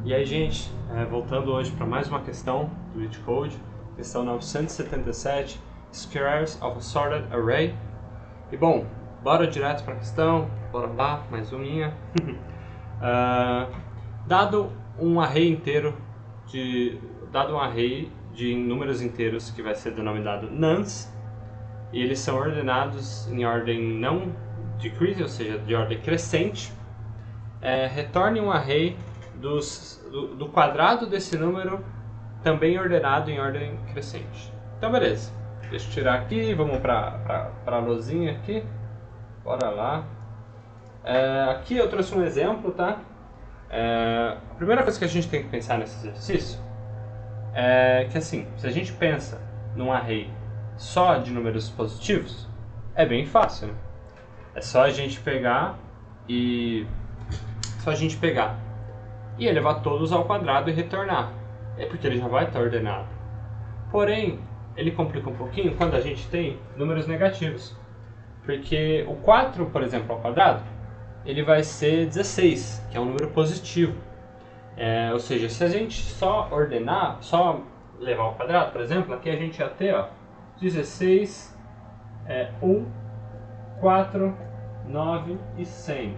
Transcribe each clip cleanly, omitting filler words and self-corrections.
E aí, gente, voltando hoje para mais uma questão do LeetCode, questão 977, Squares of a Sorted Array. E bom, bora direto para a questão, bora lá, mais uma. Dado um array de números inteiros que vai ser denominado nonce, e eles são ordenados em ordem não decreasing, ou seja, de ordem crescente, retorne um array do quadrado desse número também ordenado em ordem crescente. Então beleza, deixa eu tirar aqui, vamos para a luzinha aqui, bora lá. Aqui eu trouxe um exemplo, tá? A primeira coisa que a gente tem que pensar nesse exercício é que, assim, se a gente pensa num array só de números positivos, é bem fácil, né? É só a gente pegar e elevar todos ao quadrado e retornar. É porque ele já vai estar ordenado. Porém, ele complica um pouquinho quando a gente tem números negativos. Porque o 4, por exemplo, ao quadrado, ele vai ser 16, que é um número positivo. Ou seja, se a gente só ordenar, só levar ao quadrado, por exemplo, aqui a gente ia ter 16, 1, 4, 9 e 100.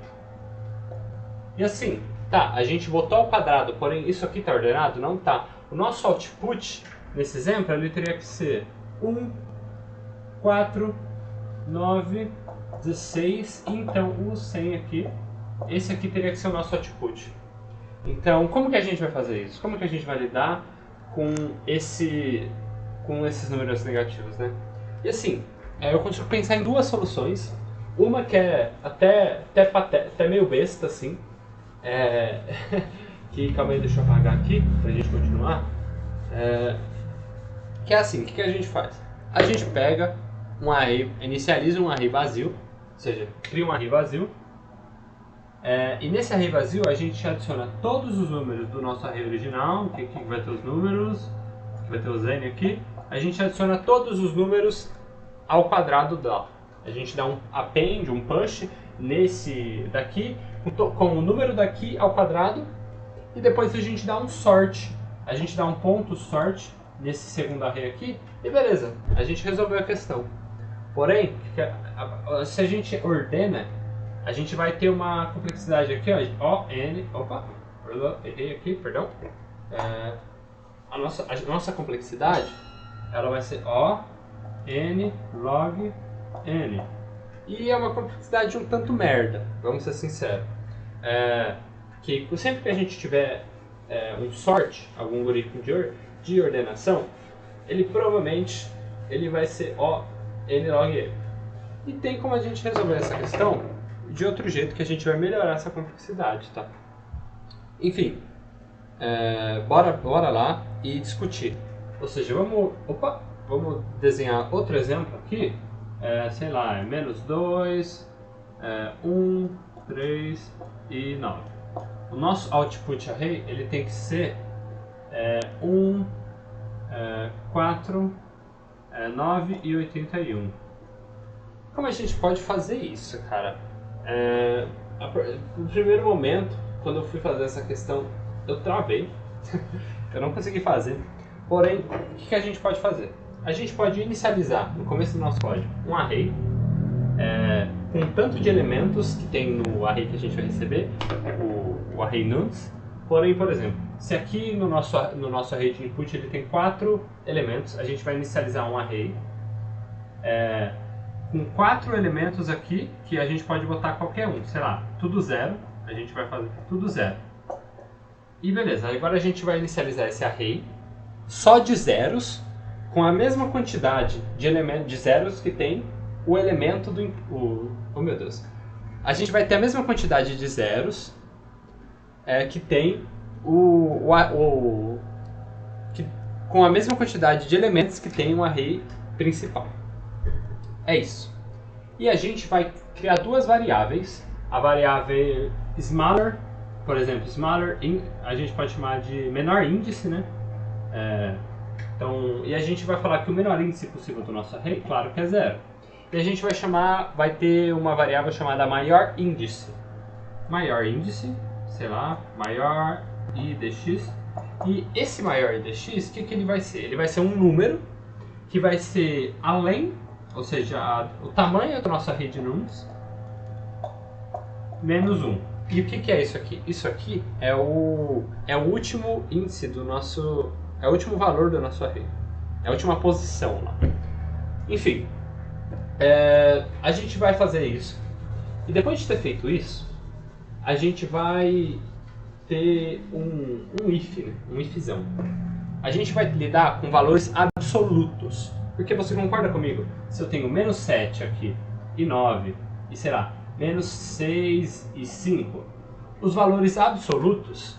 E assim, tá, a gente botou ao quadrado, porém isso aqui está ordenado? Não tá. O nosso output, nesse exemplo, ele teria que ser 1, 4, 9, 16, e então o 100 aqui, esse aqui teria que ser o nosso output. Então, como que a gente vai fazer isso? Como que a gente vai lidar com esses números negativos, né? E assim, eu consigo pensar em duas soluções. Uma que é até meio besta, assim. Que, calma aí, deixa eu apagar aqui pra gente continuar. Que é assim, o que a gente faz? A gente pega um array, inicializa um array vazio, ou seja, cria um array vazio. E nesse array vazio a gente adiciona todos os números do nosso array original, que vai ter os números, que vai ter os n aqui. A gente adiciona todos os números ao quadrado dela. A gente dá um append, um push nesse daqui, com o número daqui ao quadrado, e depois a gente dá um sort. A gente dá um ponto sort nesse segundo array aqui, e beleza, a gente resolveu a questão. Porém, se a gente ordena, a gente vai ter uma complexidade aqui, errei aqui, perdão. A nossa complexidade, ela vai ser O, N, log, N. E é uma complexidade um tanto merda, vamos ser sinceros. Que sempre que a gente tiver um sort, algum algoritmo de ordenação, ele provavelmente vai ser O, N, log, N. E tem como a gente resolver essa questão de outro jeito que a gente vai melhorar essa complexidade, tá? Enfim, bora lá e discutir. Ou seja, vamos desenhar outro exemplo aqui. Sei lá, menos 2, 1, 3 e 9. O nosso output array ele tem que ser 1, 4, 9 e 81. Como a gente pode fazer isso, cara? No primeiro momento, quando eu fui fazer essa questão, eu travei. Eu não consegui fazer. Porém, o que a gente pode fazer? A gente pode inicializar, no começo do nosso código, um array com o tanto de elementos que tem no array que a gente vai receber, o array nonce. Porém, por exemplo, se aqui no nosso array de input ele tem 4 elementos, a gente vai inicializar um array com 4 elementos aqui, que a gente pode botar qualquer um, sei lá, tudo 0, a gente vai fazer tudo 0. E beleza, agora a gente vai inicializar esse array só de zeros, com a mesma quantidade de zeros que tem o elemento do... Oh meu Deus. A gente vai ter a mesma quantidade de zeros que tem com a mesma quantidade de elementos que tem o array principal. É isso. E a gente vai criar duas variáveis. A variável smaller, por exemplo, a gente pode chamar de menor índice, né? E a gente vai falar que o menor índice possível do nosso array, claro que é 0. E a gente vai ter uma variável chamada maior índice. Maior índice, sei lá, maior i dx. E esse maior i dx, o que ele vai ser? Ele vai ser um número que vai ser além, ou seja, o tamanho da nossa rede nums, menos 1. E o que é isso aqui? Isso aqui é o último índice do nosso... é o último valor da nossa rede. É a última posição lá. Enfim, a gente vai fazer isso. E depois de ter feito isso, a gente vai ter um if, né? Um ifzão. A gente vai lidar com valores absolutos. Porque você concorda comigo? Se eu tenho menos 7 aqui, e 9, e sei lá, menos 6 e 5, os valores absolutos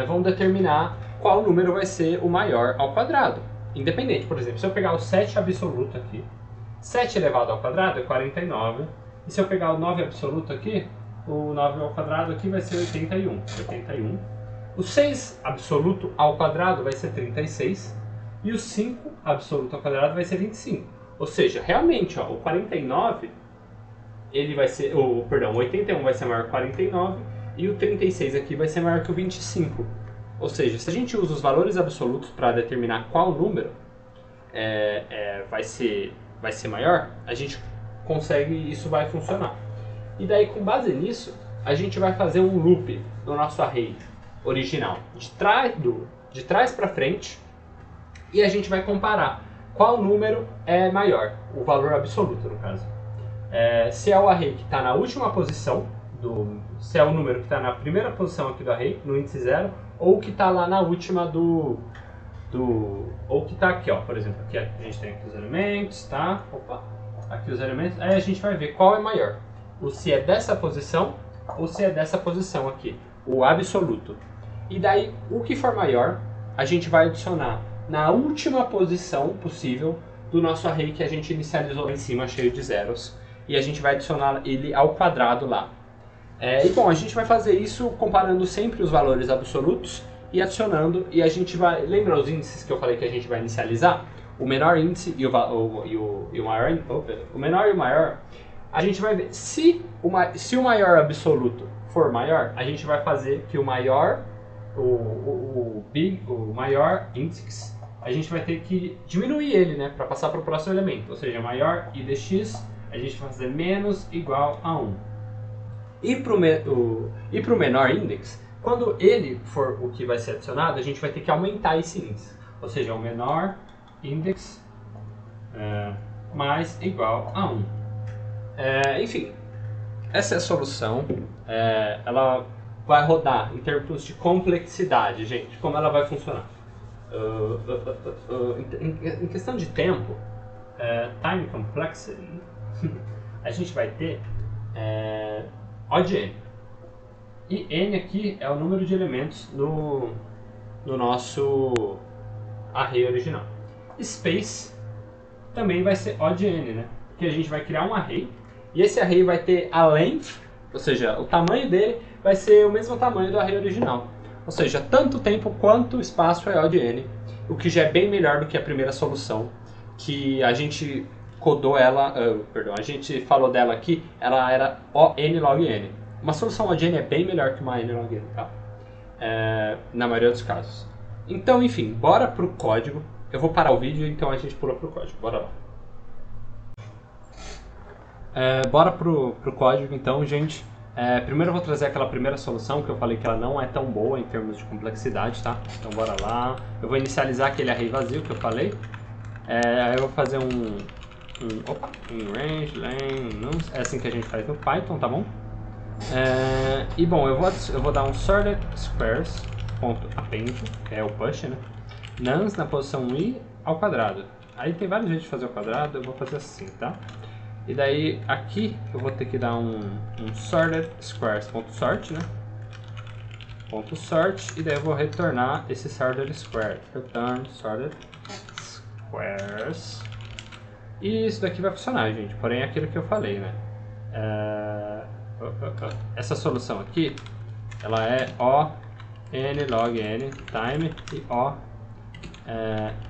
vão determinar qual número vai ser o maior ao quadrado. Independente, por exemplo, se eu pegar o 7 absoluto aqui, 7 elevado ao quadrado é 49, e se eu pegar o 9 absoluto aqui, o 9 ao quadrado aqui vai ser 81. O 6 absoluto ao quadrado vai ser 36, e o 5 absoluto ao quadrado vai ser 25. Ou seja, realmente, ó, o 49, ele vai ser, o 81 vai ser maior que o 49, e o 36 aqui vai ser maior que o 25. Ou seja, se a gente usa os valores absolutos para determinar qual número vai ser maior, a gente consegue, isso vai funcionar. E daí, com base nisso, a gente vai fazer um loop no nosso array original, de trás para frente, e a gente vai comparar qual número é maior, o valor absoluto no caso. Se é o array que está na última posição, se é o número que está na primeira posição aqui do array, no índice 0, ou que está lá na última ou que está aqui, ó, por exemplo, aqui a gente tem aqui os elementos, tá? Opa, aqui os elementos, aí a gente vai ver qual é maior, se é dessa posição ou se é dessa posição aqui, o absoluto. E daí, o que for maior, a gente vai adicionar na última posição possível do nosso array que a gente inicializou lá em cima, cheio de zeros, e a gente vai adicionar ele ao quadrado lá. E bom, a gente vai fazer isso comparando sempre os valores absolutos e adicionando, e a gente vai... Lembra os índices que eu falei que a gente vai inicializar? O menor índice e o maior... O menor e o maior, a gente vai ver. Se o maior absoluto for maior, a gente vai fazer que o maior... O maior índice, a gente vai ter que diminuir ele, né, para passar para o próximo elemento. Ou seja, maior i dx, a gente vai fazer menos igual a 1. E para o menor índice, quando ele for o que vai ser adicionado, a gente vai ter que aumentar esse índice. Ou seja, o menor índice mais igual a 1. Enfim, essa é a solução. Ela vai rodar em termos de complexidade, gente. Como ela vai funcionar? Em questão de tempo, time complexity, a gente vai ter O de n. E n aqui é o número de elementos no nosso array original. Space também vai ser O de n, né? Porque a gente vai criar um array, e esse array vai ter a length, ou seja, o tamanho dele vai ser o mesmo tamanho do array original. Ou seja, tanto tempo quanto espaço é O de n, o que já é bem melhor do que a primeira solução, que a gente codou ela, a gente falou dela aqui, ela era O n log n. Uma solução O de n é bem melhor que uma n log n, tá? Na maioria dos casos. Então, enfim, bora pro código. Eu vou parar o vídeo, então a gente pula pro código. Bora lá. Bora pro código, então, gente. Primeiro eu vou trazer aquela primeira solução que eu falei que ela não é tão boa em termos de complexidade, tá? Então bora lá. Eu vou inicializar aquele array vazio que eu falei. Aí eu vou fazer um range, len, nums. É assim que a gente faz no Python, tá bom? E bom, eu vou dar um sorted squares.append, que é o push, né? Nums na posição i ao quadrado. Aí tem vários jeitos de fazer o quadrado, eu vou fazer assim, tá? E daí aqui eu vou ter que dar um sorted squares.sort, né? .sort, e daí eu vou retornar esse sorted square. Return sorted squares. E isso daqui vai funcionar, gente. Porém é aquilo que eu falei, né? Essa solução aqui, ela é O n log n time e O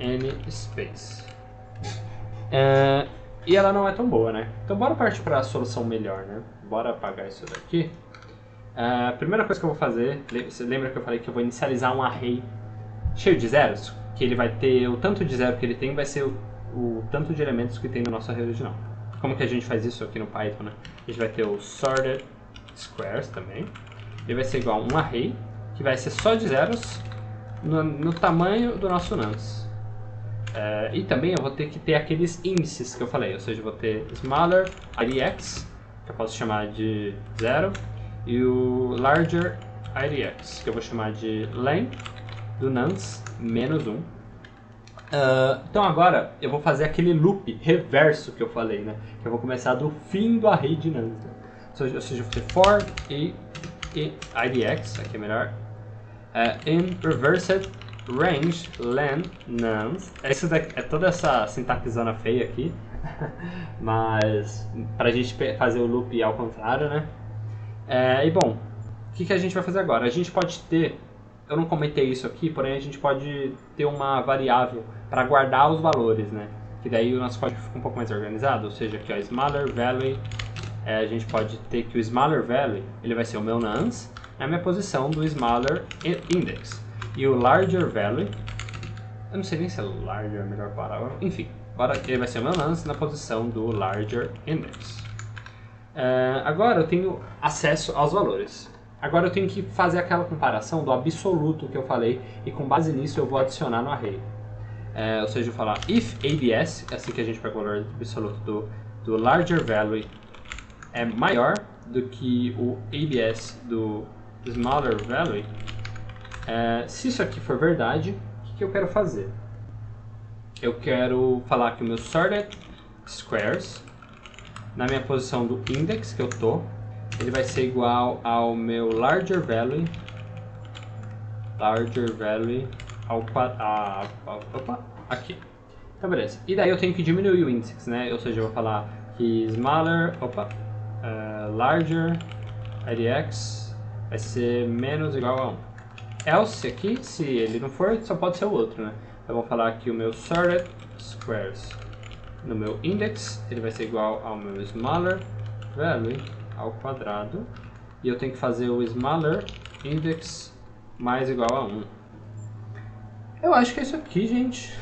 n space. E ela não é tão boa, né? Então bora partir para a solução melhor, né? Bora apagar isso daqui. A primeira coisa que eu vou fazer, você lembra que eu falei que eu vou inicializar um array cheio de zeros? Que ele vai ter o tanto de zero que ele tem, vai ser o tanto de elementos que tem no nosso array original. Como que a gente faz isso aqui no Python, né? A gente vai ter o sorted squares também. Ele vai ser igual a um array, que vai ser só de zeros no tamanho do nosso nonce. E também eu vou ter que ter aqueles índices que eu falei, ou seja, eu vou ter smaller idx, que eu posso chamar de 0, e o larger idx, que eu vou chamar de len do nonce menos 1. Então agora eu vou fazer aquele loop reverso que eu falei, né? Que eu vou começar do fim do array de nonce. Ou seja, eu vou ter for e idx, aqui é melhor, in reversed range len nonce. Isso daqui, é toda essa sintaxezona feia aqui, mas pra gente fazer o loop ao contrário, né? E bom, o que a gente vai fazer agora? A gente pode ter, eu não comentei isso aqui, porém a gente pode ter uma variável para guardar os valores, né? Que daí o nosso código fica um pouco mais organizado, ou seja, aqui ó, smaller value, a gente pode ter que o smaller value, ele vai ser o meu nonce, na minha posição do smaller index. E o larger value, eu não sei nem se é larger a melhor palavra, enfim, agora ele vai ser o meu nonce na posição do larger index. Agora eu tenho acesso aos valores. Agora eu tenho que fazer aquela comparação do absoluto que eu falei e com base nisso eu vou adicionar no array. Ou seja, eu vou falar if abs, assim que a gente pega o valor absoluto do larger value é maior do que o abs do smaller value. Se isso aqui for verdade, o que eu quero fazer? Eu quero falar que o meu sorted squares, na minha posição do index que eu tô, ele vai ser igual ao meu larger value ao opa, aqui. Então beleza. E daí eu tenho que diminuir o índice, né? Ou seja, eu vou falar que smaller, larger idx vai ser menos ou igual a 1. Else aqui, se ele não for, só pode ser o outro, né? Eu vou falar que o meu sorted squares no meu index, ele vai ser igual ao meu smaller value ao quadrado. E eu tenho que fazer o smaller index mais igual a 1. Eu acho que é isso aqui, gente.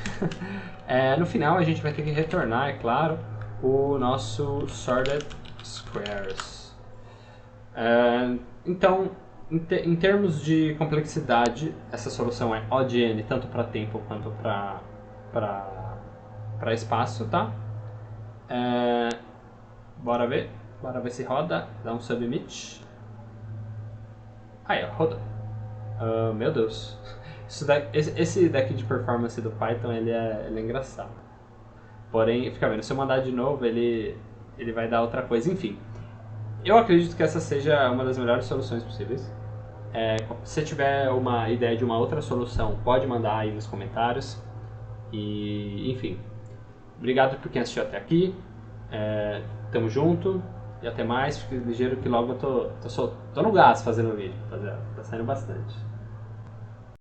No final a gente vai ter que retornar, é claro, o nosso sorted squares. Então, em termos de complexidade, essa solução é O de n, tanto para tempo quanto para espaço, tá? Bora ver se roda, dá um submit. Aí, ó, rodou. Meu Deus. Esse daqui de performance do Python, ele é engraçado. Porém, fica vendo, se eu mandar de novo, ele vai dar outra coisa. Enfim, eu acredito que essa seja uma das melhores soluções possíveis. Se você tiver uma ideia de uma outra solução, pode mandar aí nos comentários. E, enfim, obrigado por quem assistiu até aqui. Tamo junto e até mais. Fique ligeiro que logo eu tô no gás fazendo o vídeo, rapaziada. Tá saindo bastante.